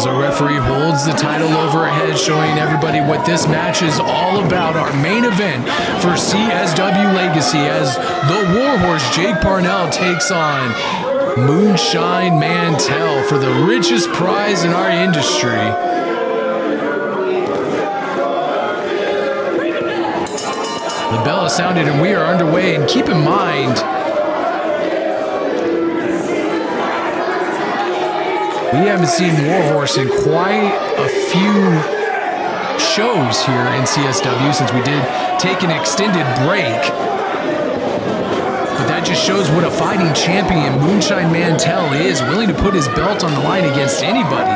As our referee holds the title over her head, showing everybody what this match is all about. Our main event for CSW Legacy, as the Warhorse Jake Parnell takes on Moonshine Mantell for the richest prize in our industry. The bell has sounded and we are underway, and keep in mind, we haven't seen Warhorse in quite a few shows here in CSW since we did take an extended break. But that just shows what a fighting champion Moonshine Mantell is, willing to put his belt on the line against anybody.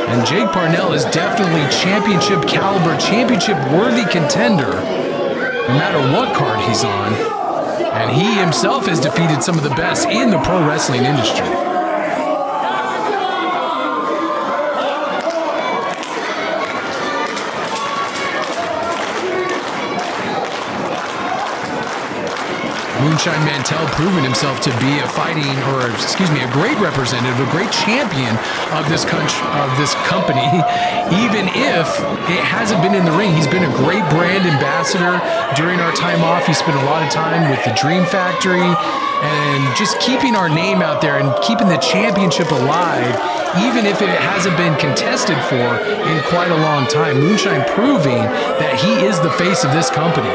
And Jake Parnell is definitely championship caliber, championship worthy contender, no matter what card he's on. And he himself has defeated some of the best in the pro wrestling industry. Moonshine Mantell proving himself to be a great representative, a great champion of this company. Even if it hasn't been in the ring, he's been a great brand ambassador during our time off. He spent a lot of time with the Dream Factory and just keeping our name out there and keeping the championship alive, even if it hasn't been contested for in quite a long time. Moonshine proving that he is the face of this company.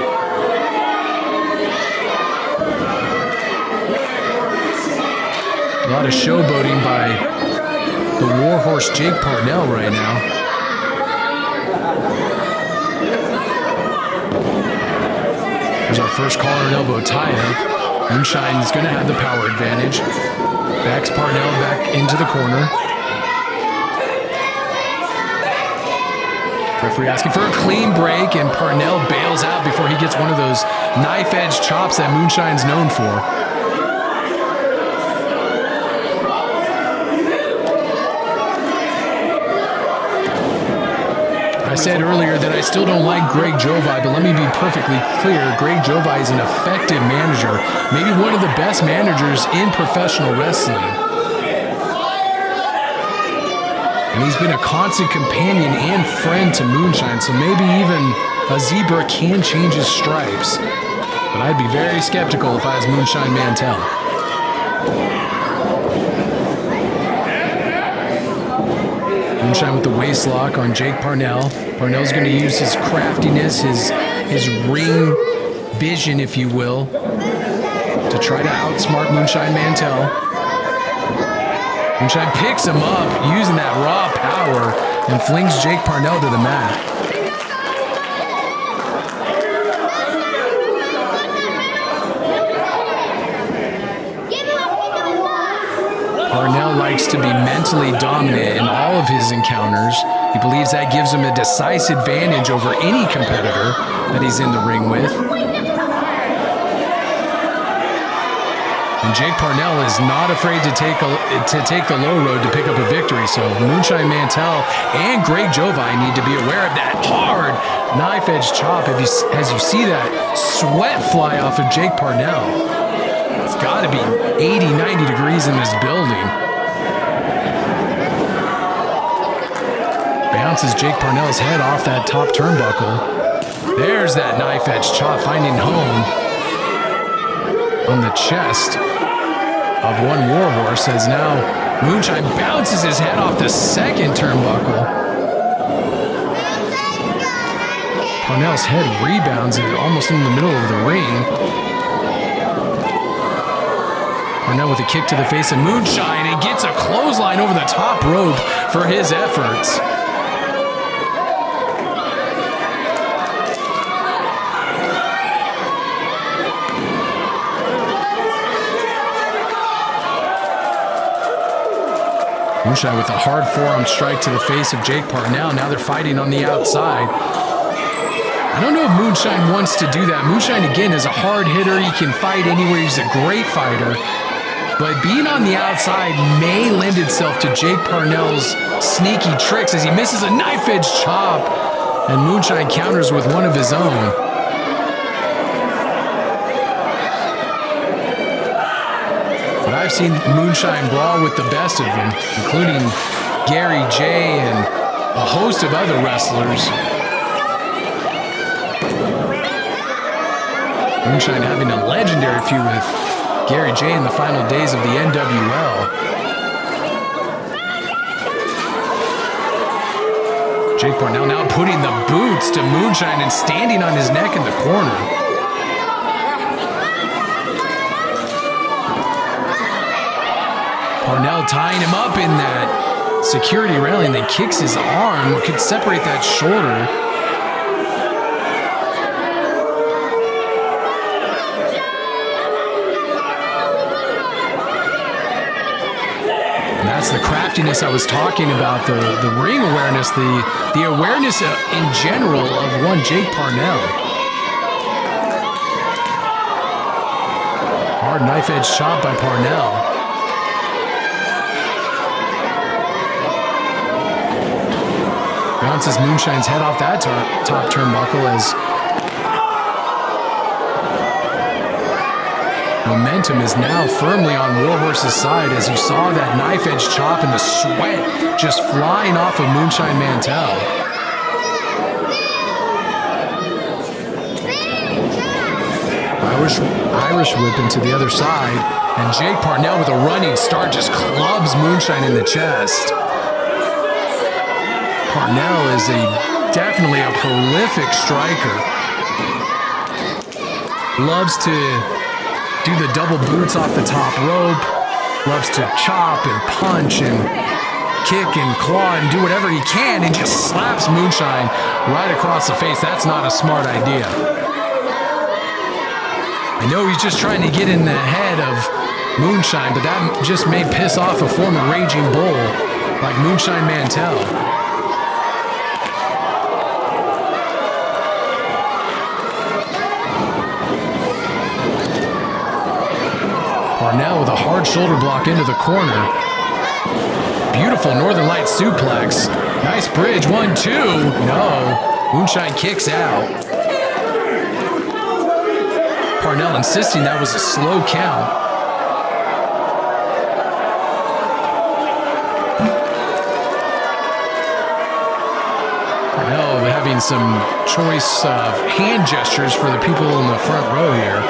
A lot of showboating by the Warhorse Jake Parnell right now. There's our first collar and elbow tie-up. Moonshine is going to have the power advantage. Backs Parnell back into the corner. Referee asking for a clean break, and Parnell bails out before he gets one of those knife-edge chops that Moonshine's known for. I said earlier that I still don't like Greg Jovi, but let me be perfectly clear. Greg Jovi is an effective manager, maybe one of the best managers in professional wrestling. And he's been a constant companion and friend to Moonshine, so maybe even a zebra can change his stripes. But I'd be very skeptical if I was Moonshine Mantell. Moonshine with the waist lock on Jake Parnell. Parnell's going to use his craftiness, his ring vision, if you will, to try to outsmart Moonshine Mantell. Moonshine picks him up using that raw power and flings Jake Parnell to the mat. Parnell likes to be mentally dominant in all of his encounters. He believes that gives him a decisive advantage over any competitor that he's in the ring with. And Jake Parnell is not afraid to take the low road to pick up a victory. So Moonshine Mantell and Greg Jovi need to be aware of that hard knife-edge chop as you see that sweat fly off of Jake Parnell. It's got to be 80, 90 degrees in this building. Bounces Jake Parnell's head off that top turnbuckle. There's that knife-edge chop finding home on the chest of one Warhorse, as now Moonshine bounces his head off the second turnbuckle. Parnell's head rebounds almost in the middle of the ring. Parnell with a kick to the face of Moonshine and gets a clothesline over the top rope for his efforts. Moonshine with a hard forearm strike to the face of Jake Parnell. Now they're fighting on the outside. I don't know if Moonshine wants to do that. Moonshine, again, is a hard hitter. He can fight anywhere. He's a great fighter. But being on the outside may lend itself to Jake Parnell's sneaky tricks as he misses a knife-edge chop and Moonshine counters with one of his own. But I've seen Moonshine brawl with the best of them, including Gary J and a host of other wrestlers. Moonshine having a legendary feud with Gary J in the final days of the NWL. Jake Parnell now putting the boots to Moonshine and standing on his neck in the corner. Parnell tying him up in that security railing, then kicks his arm, could separate that shoulder. That's the craftiness I was talking about, the ring awareness, the awareness in general of one Jake Parnell. Hard knife edge chop by Parnell. Bounces Moonshine's head off that top turnbuckle as momentum is now firmly on Warhorse's side as you saw that knife edge chop and the sweat just flying off of Moonshine Mantell. Irish whip into the other side, and Jake Parnell with a running start just clubs Moonshine in the chest. Parnell is definitely a prolific striker. Loves to do the double boots off the top rope, loves to chop and punch and kick and claw and do whatever he can and just slaps Moonshine right across the face. That's not a smart idea. I know he's just trying to get in the head of Moonshine, but that just may piss off a former Raging Bull like Moonshine Mantell. Parnell with a hard shoulder block into the corner. Beautiful Northern Lights suplex. Nice bridge, 1-2. No, Moonshine kicks out. Parnell insisting that was a slow count. Parnell having some choice hand gestures for the people in the front row here,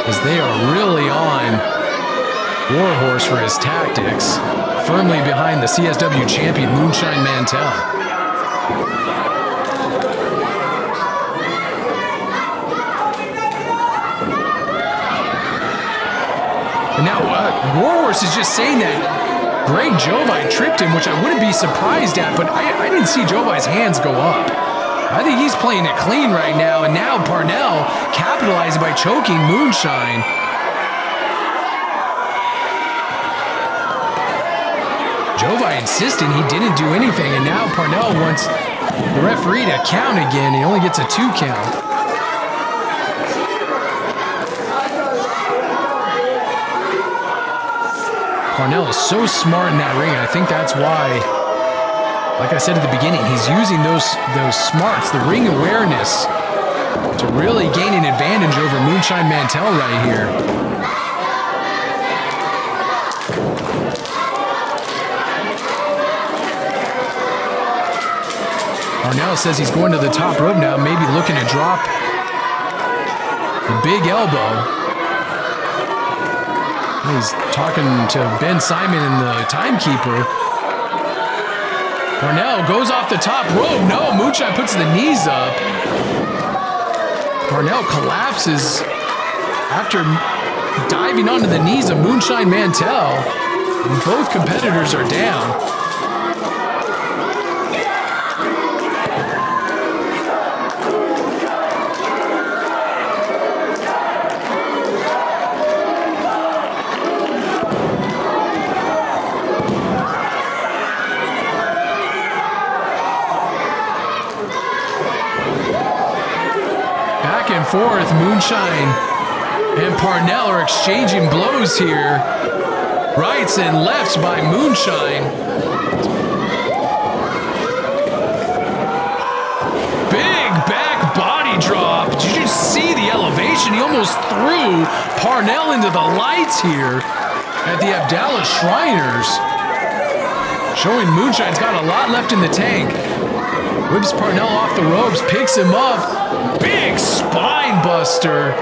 as they are really on Warhorse for his tactics, firmly behind the CSW Champion Moonshine Mantell. And now Warhorse is just saying that Greg Jovi tripped him, which I wouldn't be surprised at, but I didn't see Jovi's hands go up. I think he's playing it clean right now, and now Parnell capitalizing by choking Moonshine. Jovi insisting he didn't do anything, and now Parnell wants the referee to count again. He only gets a 2 count. Parnell is so smart in that ring, and I think that's why, like I said at the beginning, he's using those smarts, the ring awareness, to really gain an advantage over Moonshine Mantell right here. Parnell says he's going to the top rope now, maybe looking to drop the big elbow. He's talking to Ben Simon and the timekeeper. Parnell goes off the top rope. No, Moonshine puts the knees up. Parnell collapses after diving onto the knees of Moonshine Mantell. And both competitors are down. Forth, Moonshine and Parnell are exchanging blows here. Rights and lefts by Moonshine. Big back body drop. Did you see the elevation? He almost threw Parnell into the lights here. at the Abdallah Shriners. Showing Moonshine's got a lot left in the tank. Whips Parnell off the ropes, picks him up. Big spine buster.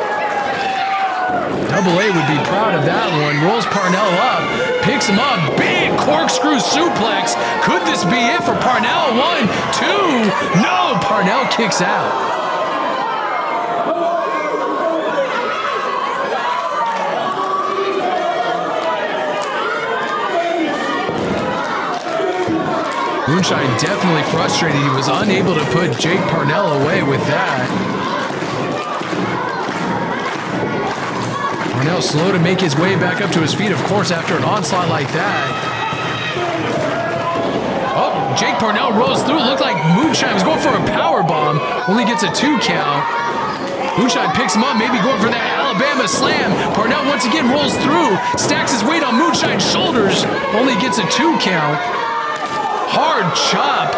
Double A would be proud of that one. Rolls Parnell up, picks him up. Big corkscrew suplex. Could this be it for Parnell? 1, 2. No, Parnell kicks out. Moonshine definitely frustrated. He was unable to put Jake Parnell away with that. Parnell slow to make his way back up to his feet, of course, after an onslaught like that. Oh, Jake Parnell rolls through. It looked like Moonshine was going for a power bomb. Only gets a 2 count. Moonshine picks him up, maybe going for that Alabama slam. Parnell once again rolls through, stacks his weight on Moonshine's shoulders. Only gets a 2 count. Hard chop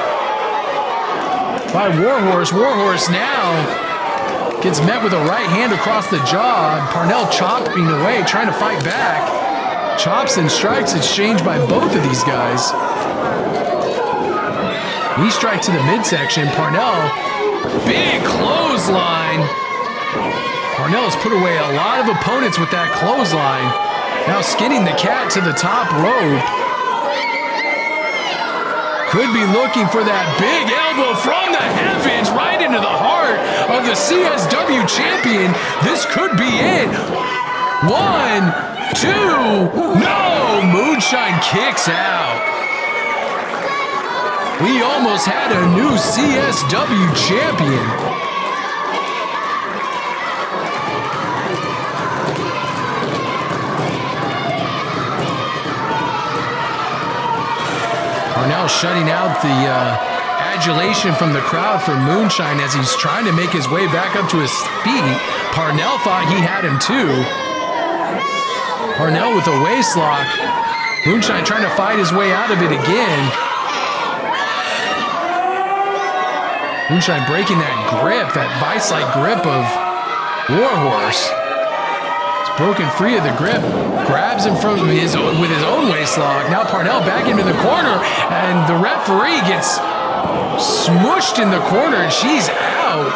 by Warhorse. Warhorse now gets met with a right hand across the jaw. Parnell chopping away, trying to fight back. Chops and strikes exchanged by both of these guys. Knee strike to the midsection. Parnell, big clothesline. Parnell has put away a lot of opponents with that clothesline. Now skinning the cat to the top rope. Could be looking for that big elbow from the heavens right into the heart of the CSW champion. This could be it. 1, 2, no! Moonshine kicks out. We almost had a new CSW champion. Parnell shutting out the adulation from the crowd for Moonshine as he's trying to make his way back up to his feet. Parnell thought he had him too. Parnell with a waist lock. Moonshine trying to fight his way out of it again. Moonshine breaking that grip, that vice-like grip of Warhorse. Broken free of the grip, grabs him from with his own waist lock. Now Parnell back into the corner, and the referee gets smushed in the corner, and she's out.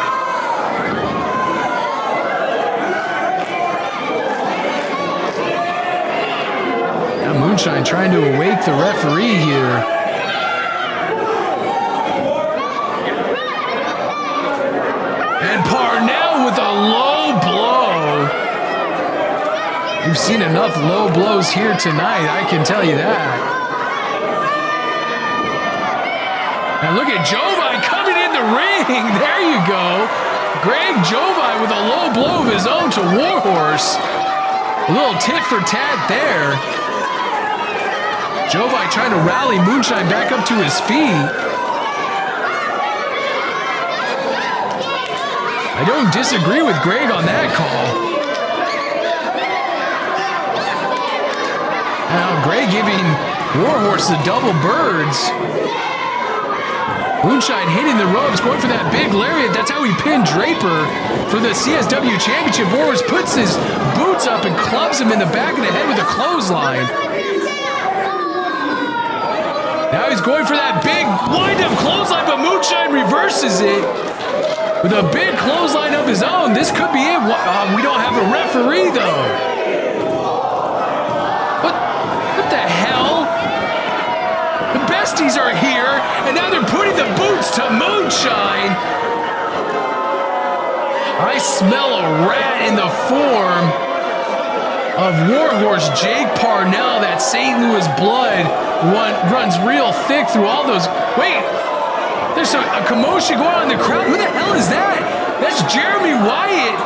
Now Moonshine trying to awake the referee here. And Parnell with a low blow. We've seen enough low blows here tonight, I can tell you that. Now look at Jovi coming in the ring. There you go. Greg Jovi with a low blow of his own to Warhorse. A little tit for tat there. Jovi trying to rally Moonshine back up to his feet. I don't disagree with Greg on that call. Now Gray giving Warhorse the double birds. Moonshine hitting the ropes, going for that big lariat. That's how he pinned Draper for the CSW Championship. Warhorse puts his boots up and clubs him in the back of the head with a clothesline. Now he's going for that big wind-up clothesline, but Moonshine reverses it with a big clothesline of his own. This could be it. We don't have a referee, though. What the hell? The besties are here, and now they're putting the boots to Moonshine. I smell a rat in the form of Warhorse Jake Parnell. That St. Louis blood runs real thick through all those. Wait, there's a commotion going on in the crowd. Who the hell is that? That's Jeremy Wyatt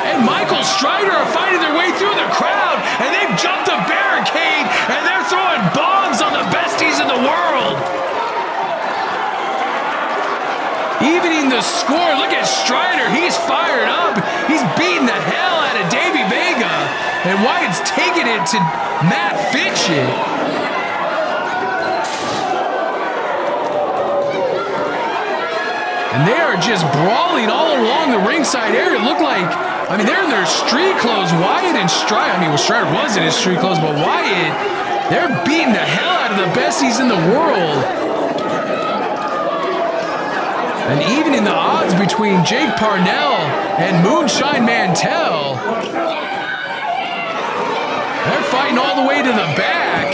and Michael Strider are fighting their way through the crowd, and they've jumped the barricade, and they're throwing bombs on the besties in the world. Evening the score. Look at Strider. He's fired up. He's beating the hell out of Davey Vega, and Wyatt's taking it to Matt Fitchett. And they are just brawling all along the ringside area. It looked like I mean, they're in their street clothes. Wyatt and Strider. I mean, well, Strider was in his street clothes, but Wyatt, they're beating the hell out of the besties in the world. And even in the odds between Jake Parnell and Moonshine Mantell, they're fighting all the way to the back.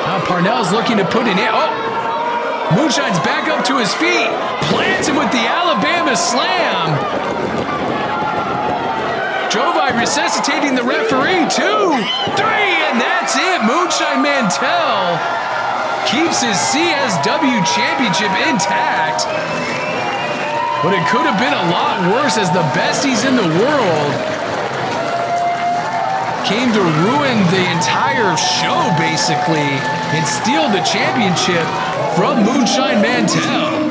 Now Parnell's looking to put it in. Oh! Moonshine's back up to his feet. Plants him with the Alabama slam. Jovi resuscitating the referee. 2, 3, and that's it. Moonshine Mantell keeps his CSW championship intact. But it could have been a lot worse as the besties in the world came to ruin the entire show, basically, and steal the championship from Moonshine Mantell.